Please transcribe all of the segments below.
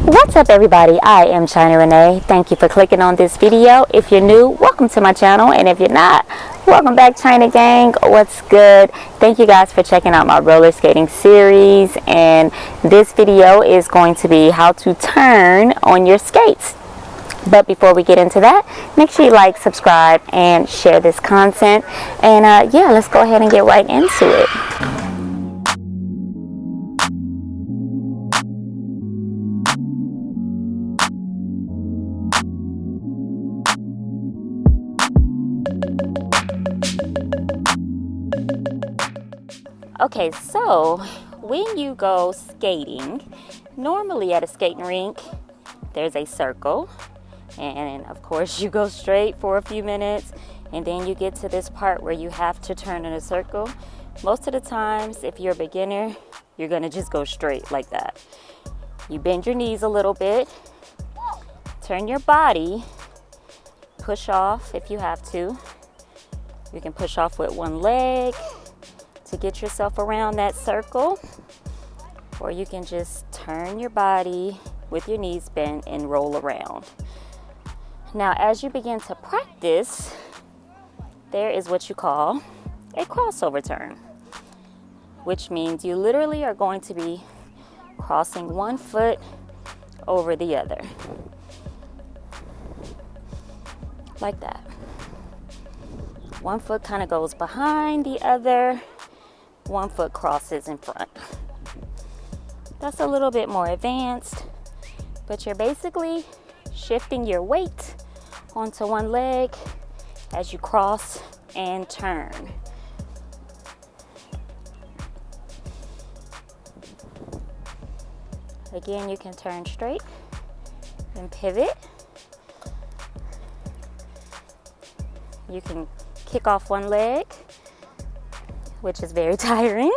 What's up everybody, I am China Renee. Thank you for clicking on this video. If you're new, welcome to my channel, and if you're not, welcome back China Gang. What's good? Thank you guys for checking out my roller skating series, and this video is going to be how to turn on your skates. But before we get into that, make sure you like, subscribe, and share this content, and yeah, let's go ahead and get right into it. Okay, so when you go skating, normally at a skating rink, there's a circle, and of course you go straight for a few minutes, and then you get to this part where you have to turn in a circle. Most of the times, if you're a beginner, you're gonna just go straight like that. You bend your knees a little bit, turn your body, push off if you have to. You can push off with one leg to get yourself around that circle, or you can just turn your body with your knees bent and roll around. Now, as you begin to practice, there is what you call a crossover turn, which means you literally are going to be crossing one foot over the other, like that. One foot kind of goes behind the other, one foot crosses in front. That's a little bit more advanced, but you're basically shifting your weight onto one leg as you cross and turn. Again, you can turn straight and pivot. You can kick off one leg, which is very tiring,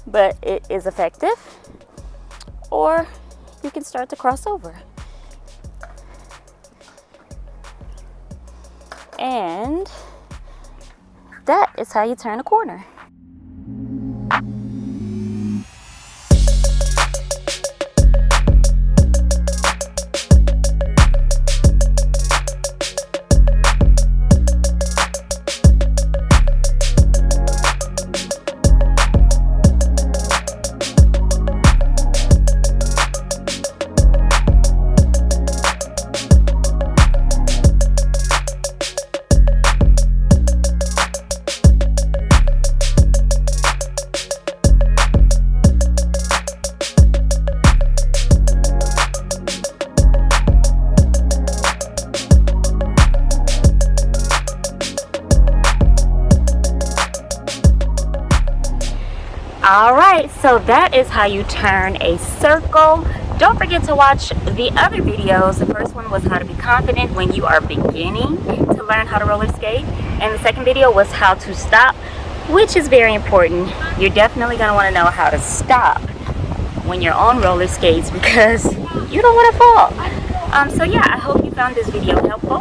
but it is effective. Or you can start to cross over. And that is how you turn a corner. Alright, so that is how you turn a circle. Don't forget to watch the other videos. The first one was how to be confident when you are beginning to learn how to roller skate. And the second video was how to stop, which is very important. You're definitely going to want to know how to stop when you're on roller skates because you don't want to fall. So yeah, I hope you found this video helpful.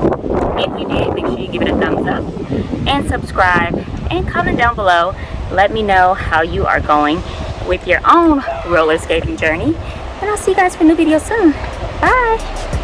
If you did, make sure you give it a thumbs up and subscribe and comment down below. Let me know how you are going with your own roller skating journey. And I'll see you guys for a new video soon. Bye.